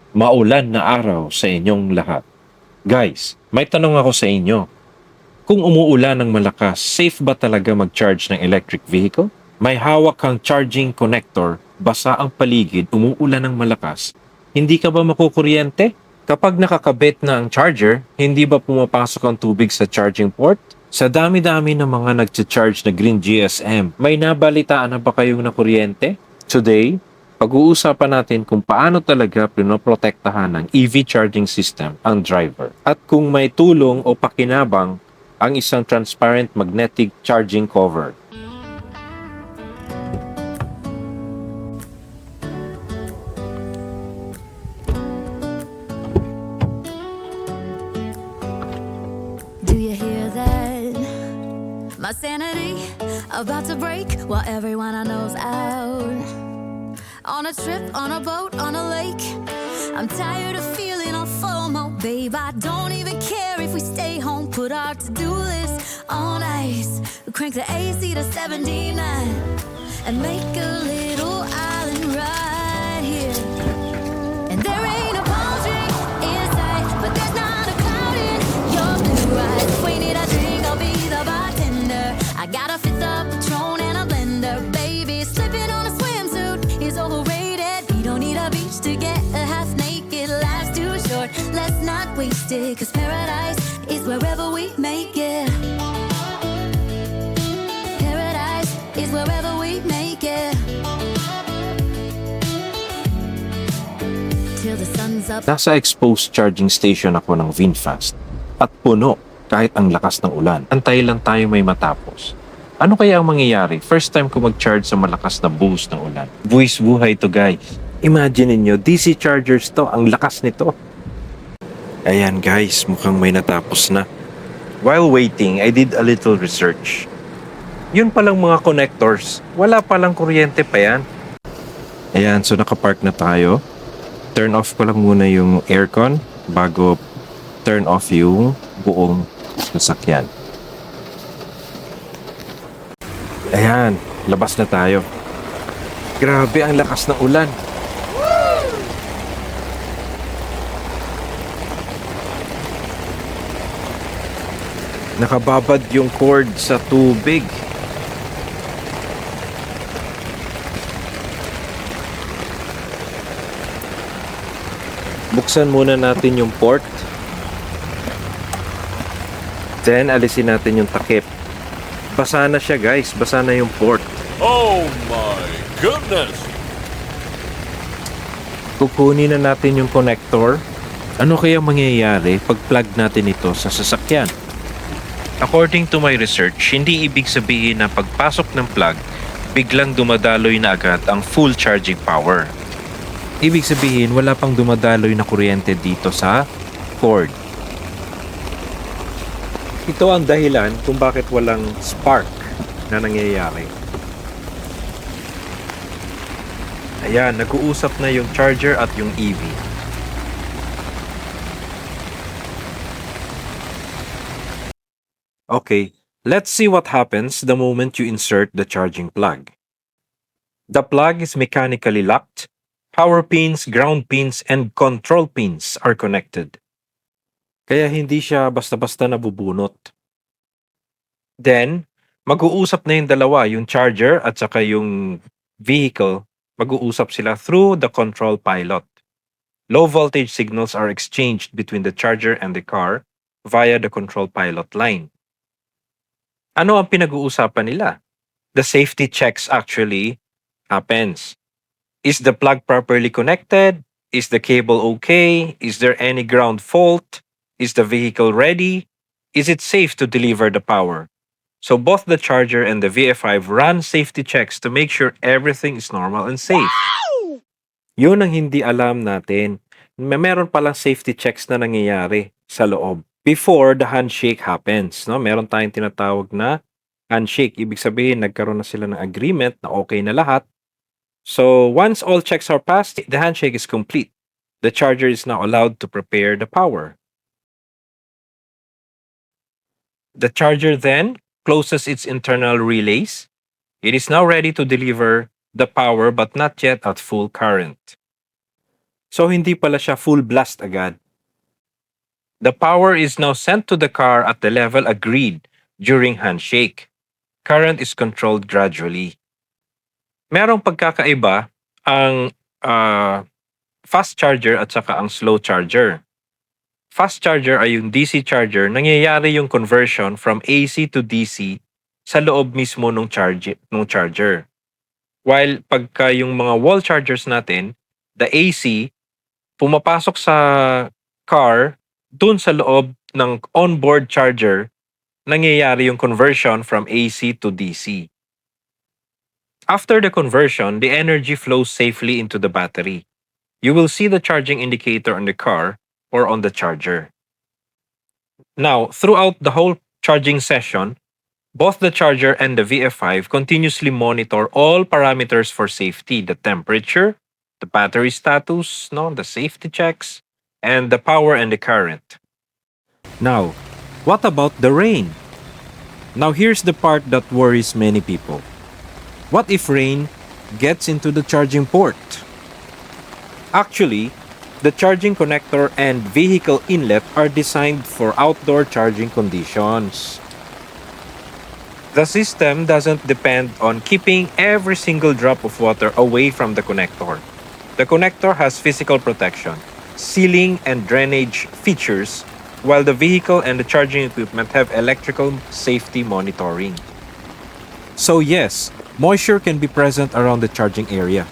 Maulan na araw sa inyong lahat. Guys, may tanong ako sa inyo. Kung umuulan ng malakas, safe ba talaga mag-charge ng electric vehicle? May hawak kang charging connector, basa ang paligid, umuulan ng malakas. Hindi ka ba makukuryente? Kapag nakakabit na ang charger, hindi ba pumapasok ang tubig sa charging port? Sa dami-dami ng mga nag-charge na Green GSM, may nabalitaan na ba kayong nakuryente? Today, pag-uusapan natin kung paano talaga pinoprotektahan ng EV charging system ang driver at kung may tulong o pakinabang ang isang transparent magnetic charging cover. Do you hear that? My sanity about to break while everyone I know's out. On a trip, on a boat, on a lake. I'm tired of feeling all FOMO, babe. I don't even care if we stay home. Put our to-do list on ice. Crank the AC to 79 and make a little island right here. And there ain't a palm tree in sight, but there's not a cloud in your blue eyes. If we need a drink, I'll be the bartender. I got a fifth of Patron and a blender, baby. Slipping on a swimsuit is overrated. You don't need a beach to get a half naked. Life's too short, let's not waste it. Cause paradise is wherever we make it. Paradise is wherever we make it. Till the sun's up. Nasa exposed charging station ako ng VinFast at puno kahit ang lakas ng ulan. Antay lang tayo may matapos. Ano kaya ang mangyayari? First time ko mag-charge sa malakas na buhos ng ulan. Buwis buhay to guys. Imagine niyo, DC chargers to, ang lakas nito. Ayan guys, mukhang may natapos na. While waiting, I did a little research. Yun palang mga connectors, wala palang kuryente pa yan. Ayan, so nakapark na tayo. Turn off ko lang muna yung aircon bago turn off yung buong sasakyan. Ayan, labas na tayo. Grabe ang lakas ng ulan. Nakababad yung cord sa tubig. Buksan muna natin yung port. Then, alisin natin yung takip. Basa na siya guys, basa na yung port. Oh my goodness! Kukunin na natin yung connector. Ano kaya mangyayari pag plug natin ito sa sasakyan? According to my research, hindi ibig sabihin na pagpasok ng plug, biglang dumadaloy na agad ang full charging power. Ibig sabihin, wala pang dumadaloy na kuryente dito sa cord. Ito ang dahilan kung bakit walang spark na nangyayari. Ayan, nag-uusap na yung charger at yung EV. Okay, let's see what happens the moment you insert the charging plug. The plug is mechanically locked. Power pins, ground pins, and control pins are connected. Kaya hindi siya basta-basta nabubunot. Then, mag-uusap na yung dalawa, yung charger at saka yung vehicle. Mag-uusap sila through the control pilot. Low voltage signals are exchanged between the charger and the car via the control pilot line. Ano ang pinag-uusapan nila? The safety checks actually happens. Is the plug properly connected? Is the cable okay? Is there any ground fault? Is the vehicle ready? Is it safe to deliver the power? So both the charger and the VF5 run safety checks to make sure everything is normal and safe. Yun ang hindi alam natin. Meron palang safety checks na nangyayari sa loob before the handshake happens. No? Meron tayong tinatawag na handshake. Ibig sabihin, nagkaroon na sila ng agreement na okay na lahat. So once all checks are passed, the handshake is complete. The charger is now allowed to prepare the power. The charger then closes its internal relays. It is now ready to deliver the power but not yet at full current. So hindi pala siya full blast agad. The power is now sent to the car at the level agreed during handshake. Current is controlled gradually. Merong pagkakaiba ang fast charger at saka ang slow charger. Fast charger ay yung DC charger, nangyayari yung conversion from AC to DC sa loob mismo ng charger. While pagka yung mga wall chargers natin, the AC, pumapasok sa car, dun sa loob ng onboard charger, nangyayari yung conversion from AC to DC. After the conversion, the energy flows safely into the battery. You will see the charging indicator on the car or on the charger. Now, throughout the whole charging session, both the charger and the VF5 continuously monitor all parameters for safety, the temperature, the battery status, the safety checks, and the power and the current. Now, what about the rain? Now here's the part that worries many people. What if rain gets into the charging port? Actually, the charging connector and vehicle inlet are designed for outdoor charging conditions. The system doesn't depend on keeping every single drop of water away from the connector. The connector has physical protection, sealing and drainage features, while the vehicle and the charging equipment have electrical safety monitoring. So yes, moisture can be present around the charging area.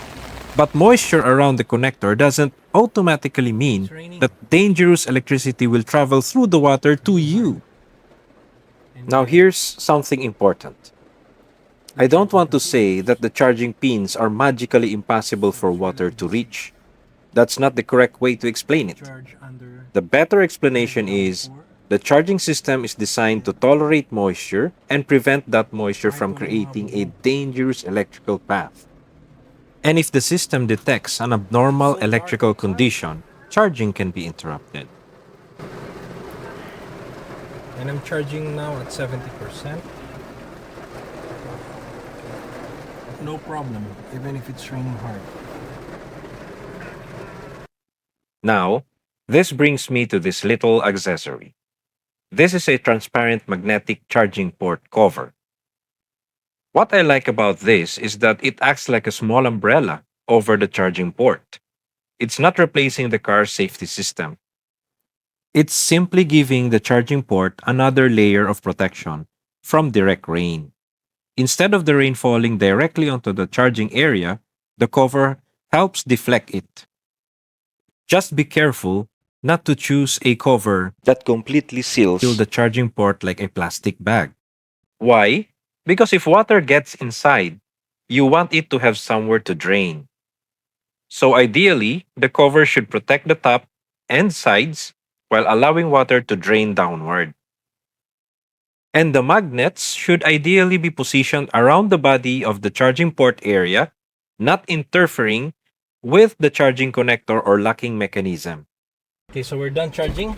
But moisture around the connector doesn't automatically mean that dangerous electricity will travel through the water to you. Now here's something important. I don't want to say that the charging pins are magically impossible for water to reach. That's not the correct way to explain it. The better explanation is the charging system is designed to tolerate moisture and prevent that moisture from creating a dangerous electrical path. And if the system detects an abnormal electrical condition, charging can be interrupted. And I'm charging now at 70%. No problem, even if it's raining hard. Now, this brings me to this little accessory. This is a transparent magnetic charging port cover. What I like about this is that it acts like a small umbrella over the charging port. It's not replacing the car's safety system. It's simply giving the charging port another layer of protection from direct rain. Instead of the rain falling directly onto the charging area, the cover helps deflect it. Just be careful not to choose a cover that completely seals the charging port like a plastic bag. Why? Because if water gets inside, you want it to have somewhere to drain. So ideally, the cover should protect the top and sides while allowing water to drain downward. And the magnets should ideally be positioned around the body of the charging port area, not interfering with the charging connector or locking mechanism. Okay, so we're done charging.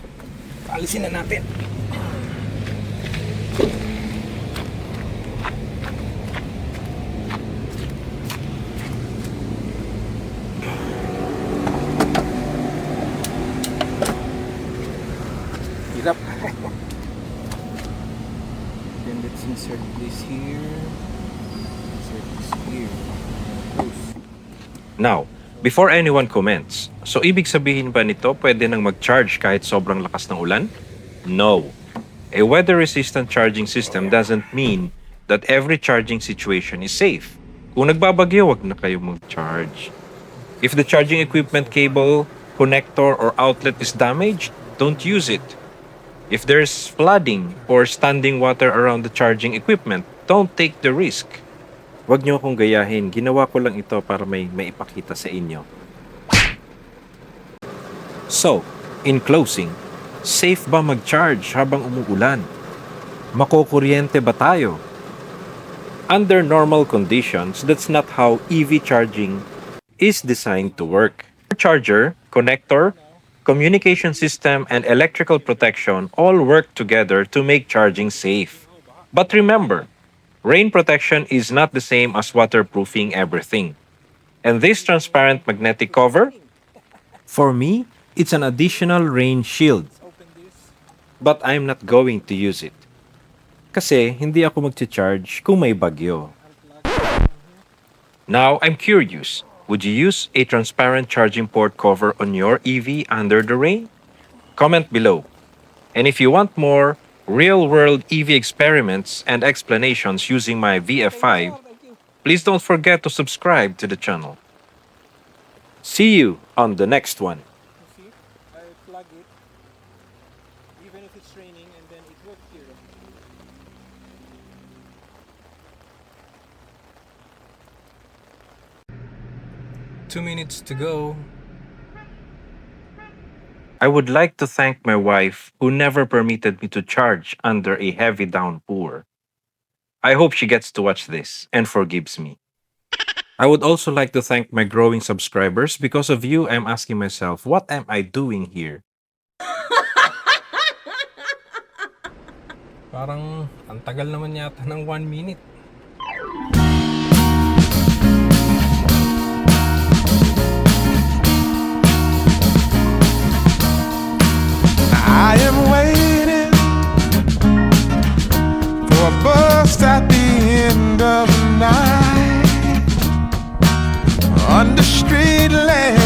Alisin na natin. Hirap. Then let's insert this here. Insert this here. Close. Now, before anyone comments, so ibig sabihin ba nito pwede nang mag-charge kahit sobrang lakas ng ulan? No. A weather-resistant charging system doesn't mean that every charging situation is safe. Kung nagbabagyo, wag na kayo mag-charge. If the charging equipment cable, connector, or outlet is damaged, don't use it. If there's flooding or standing water around the charging equipment, don't take the risk. Wag niyo akong gayahin. Ginawa ko lang ito para may maipakita sa inyo. So, in closing, safe ba mag-charge habang umuulan? Makukuryente ba tayo? Under normal conditions, that's not how EV charging is designed to work. Charger, connector, communication system, and electrical protection all work together to make charging safe. But remember, rain protection is not the same as waterproofing everything. And this transparent magnetic cover, For me, it's an additional rain shield. But I'm not going to use it. Kasi hindi ako mag-charge kung may bagyo. Now, I'm curious. Would you use a transparent charging port cover on your EV under the rain? Comment below. And if you want more real-world EV experiments and explanations using my VF5, please don't forget to subscribe to the channel. See you on the next one. You see, I plug it, even if it's raining, and then it works here. 2 minutes to go. I would like to thank my wife who never permitted me to charge under a heavy downpour. I hope she gets to watch this and forgives me. I would also like to thank my growing subscribers. Because of you, I'm asking myself, what am I doing here? Parang ang tagal naman yata ng 1 minute. I am waiting for a bus at the end of the night under street lamp.